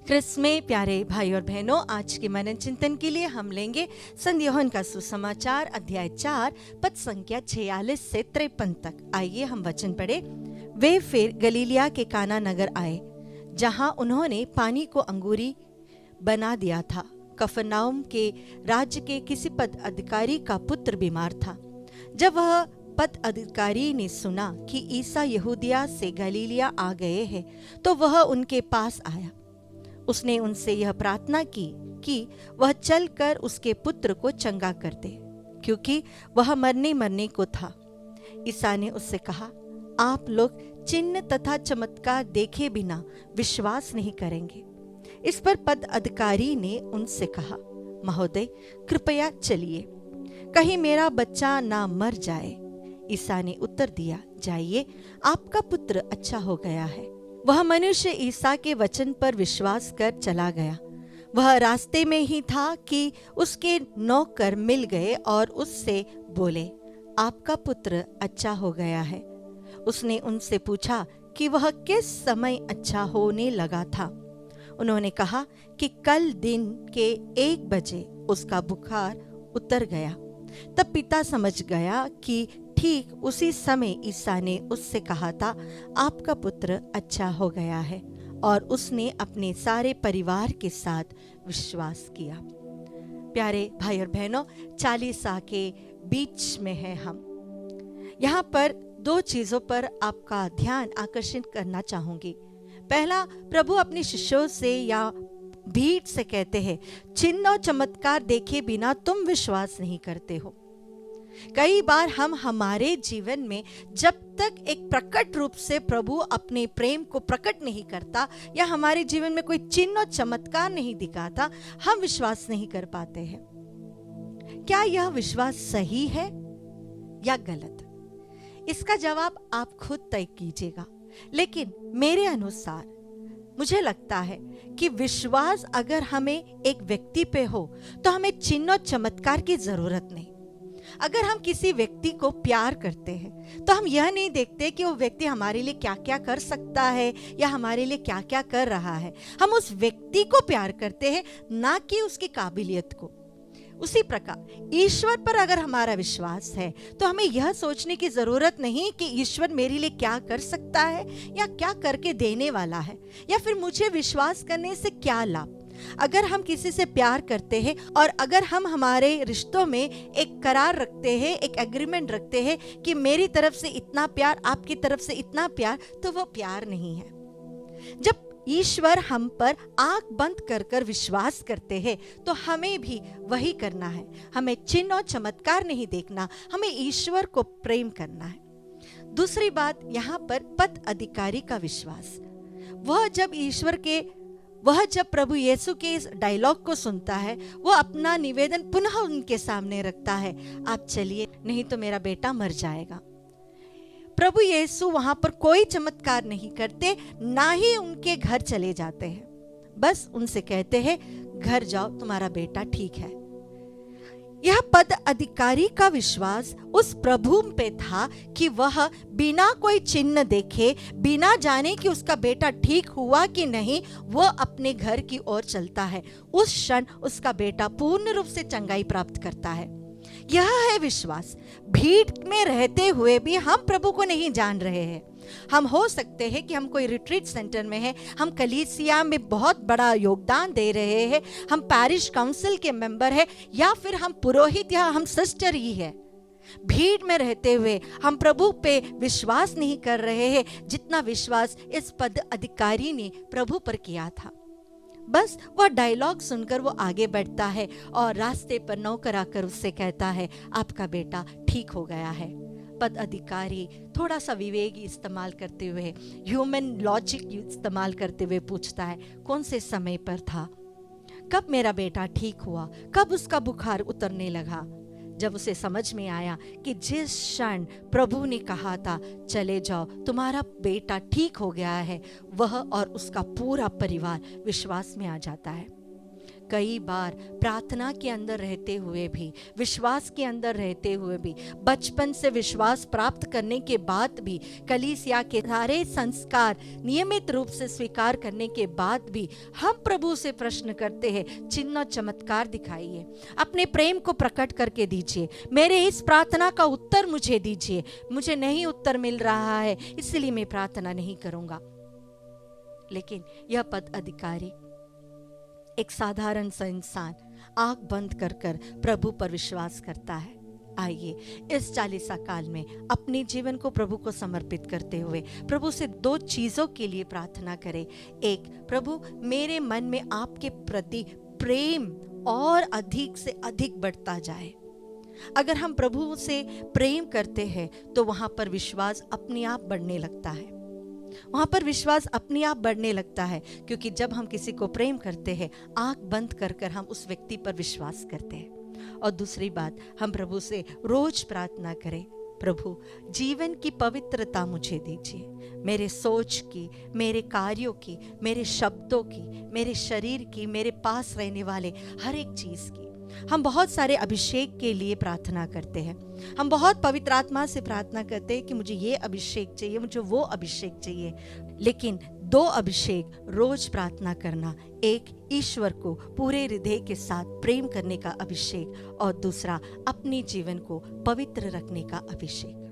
Chris में प्यारे भाई और बहनों, आज के मनन चिंतन के लिए हम लेंगे संत यूहन्ना का सुसमाचार अध्याय 4 पद संख्या 46 से 53 तक। आइए हम वचन पढ़े। वे फिर गलीलिया के काना नगर आए, जहां उन्होंने पानी को अंगूरी बना दिया था। कफरनहूम के राज्य के किसी पद अधिकारी का पुत्र बीमार था। जब वह पद अधिकारी ने सुना कि ईसा यहूदिया से गलीलिया आ गए हैं, तो वह उनके पास आया। उसने उनसे यह प्रार्थना की कि वह चलकर उसके पुत्र को चंगा कर दे, क्योंकि वह मरने को था। ईसा ने उससे कहा, आप लोग चिन्ह तथा चमत्कार देखे बिना विश्वास नहीं करेंगे। इस पर पद अधिकारी ने उनसे कहा, महोदय, कृपया चलिए, कहीं मेरा बच्चा ना मर जाए। ईसा ने उत्तर दिया, जाइए, आपका पुत्र अच्छा हो गया है। वह मनुष्य ईसा के वचन पर विश्वास कर चला गया। वह रास्ते में ही था कि उसके नौकर मिल गए और उससे बोले, आपका पुत्र अच्छा हो गया है। उसने उनसे पूछा कि वह किस समय अच्छा होने लगा था। उन्होंने कहा कि कल दिन के 1 बजे उसका बुखार उतर गया। तब पिता समझ गया कि ठीक उसी समय ईसा ने उससे कहा था, आपका पुत्र अच्छा हो गया है, और उसने अपने सारे परिवार के साथ विश्वास किया। प्यारे भाई और बहनों, 40 के बीच में है हम। यहाँ पर 2 चीजों पर आपका ध्यान आकर्षित करना चाहूंगी। पहला, प्रभु अपने शिष्यों से या भीड़ से कहते हैं, चिन्ह और चमत्कार देखे बिना तुम विश्वास नहीं करते हो। कई बार हम हमारे जीवन में जब तक एक प्रकट रूप से प्रभु अपने प्रेम को प्रकट नहीं करता या हमारे जीवन में कोई चिन्ह और चमत्कार नहीं दिखाता, हम विश्वास नहीं कर पाते हैं। क्या यह विश्वास सही है या गलत? इसका जवाब आप खुद तय कीजिएगा। लेकिन मेरे अनुसार मुझे लगता है कि विश्वास अगर हमें एक व्यक्ति पे हो तो हमें चिन्ह और चमत्कार की जरूरत नहीं। अगर हम किसी व्यक्ति को प्यार करते हैं तो हम यह नहीं देखते कि वो व्यक्ति हमारे लिए क्या क्या कर सकता है या हमारे लिए क्या क्या कर रहा है। हम उस व्यक्ति को प्यार करते हैं, ना कि उसकी काबिलियत को। उसी प्रकार ईश्वर पर अगर हमारा विश्वास है तो हमें यह सोचने की जरूरत नहीं कि ईश्वर मेरे लिए क्या कर सकता है या क्या करके देने वाला है, या फिर मुझे विश्वास करने से क्या लाभ। अगर हम किसी से प्यार करते हैं और अगर हम हमारे रिश्तों में एक करार रखते हैं, एक एग्रीमेंट रखते हैं कि मेरी तरफ से इतना प्यार, आपकी तरफ से इतना प्यार, तो वो प्यार नहीं है। जब ईश्वर हम पर आंख बंद कर कर विश्वास करते हैं तो हमें भी वही करना है। हमें चिन्ह और चमत्कार नहीं देखना, हमें ईश्वर को प्रेम करना है। दूसरी बात, यहाँ पर पद अधिकारी का विश्वास। वह जब प्रभु यीशु के इस डायलॉग को सुनता है, वो अपना निवेदन पुनः उनके सामने रखता है, आप चलिए, नहीं तो मेरा बेटा मर जाएगा। प्रभु यीशु वहां पर कोई चमत्कार नहीं करते, ना ही उनके घर चले जाते हैं। बस उनसे कहते हैं, घर जाओ, तुम्हारा बेटा ठीक है। यह पद अधिकारी का विश्वास उस प्रभु पे था कि वह बिना कोई चिन्ह देखे, बिना जाने कि उसका बेटा ठीक हुआ कि नहीं, वह अपने घर की ओर चलता है। उस क्षण उसका बेटा पूर्ण रूप से चंगाई प्राप्त करता है। यह है विश्वास। भीड़ में रहते हुए भी हम प्रभु को नहीं जान रहे हैं। हम हो सकते हैं कि हम कोई रिट्रीट सेंटर में हैं, हम कलीसिया में बहुत बड़ा योगदान दे रहे हैं, हम पैरिश काउंसिल के मेंबर हैं, या फिर हम पुरोहित या हम सिस्टर ही है। भीड़ में रहते हुए हम प्रभु पे विश्वास नहीं कर रहे हैं जितना विश्वास इस पद अधिकारी ने प्रभु पर किया था। बस वह डायलॉग सुनकर वो आगे बढ़ता है और रास्ते पर नौकर आकर उससे कहता है, आपका बेटा ठीक हो गया है। पद अधिकारी थोड़ा सा विवेक इस्तेमाल करते हुए, ह्यूमन लॉजिक इस्तेमाल करते हुए पूछता है, कौन से समय पर था, कब मेरा बेटा ठीक हुआ, कब उसका बुखार उतरने लगा। जब उसे समझ में आया कि जिस क्षण प्रभु ने कहा था, चले जाओ, तुम्हारा बेटा ठीक हो गया है, वह और उसका पूरा परिवार विश्वास में आ जाता है। कई बार प्रार्थना के अंदर रहते हुए भी, विश्वास के अंदर रहते हुए भी, बचपन से विश्वास प्राप्त करने के बाद भी, कलीसिया के सारे संस्कार नियमित रूप से स्वीकार करने के बाद भी हम प्रभु से प्रश्न करते हैं, चिन्ह चमत्कार दिखाइए, अपने प्रेम को प्रकट करके दीजिए, मेरे इस प्रार्थना का उत्तर मुझे दीजिए, मुझे नहीं उत्तर मिल रहा है इसलिए मैं प्रार्थना नहीं करूंगा। लेकिन यह पद अधिकारी, एक साधारण सा इंसान आंख बंद कर कर प्रभु पर विश्वास करता है। आइए इस चालीसा काल में अपने जीवन को प्रभु को समर्पित करते हुए प्रभु से 2 चीजों के लिए प्रार्थना करें। एक, प्रभु मेरे मन में आपके प्रति प्रेम और अधिक से अधिक बढ़ता जाए। अगर हम प्रभु से प्रेम करते हैं तो वहां पर विश्वास अपने आप बढ़ने लगता है, वहां पर विश्वास अपने आप बढ़ने लगता है, क्योंकि जब हम किसी को प्रेम करते हैं आंख बंद कर कर हम उस व्यक्ति पर विश्वास करते हैं। और दूसरी बात, हम प्रभु से रोज प्रार्थना करें, प्रभु जीवन की पवित्रता मुझे दीजिए, मेरे सोच की, मेरे कार्यों की, मेरे शब्दों की, मेरे शरीर की, मेरे पास रहने वाले हर एक चीज की। हम बहुत सारे अभिषेक के लिए प्रार्थना करते हैं, हम बहुत पवित्र आत्मा से प्रार्थना करते हैं कि मुझे ये अभिषेक चाहिए, मुझे वो अभिषेक चाहिए। लेकिन 2 अभिषेक रोज प्रार्थना करना, एक ईश्वर को पूरे हृदय के साथ प्रेम करने का अभिषेक और दूसरा अपने जीवन को पवित्र रखने का अभिषेक।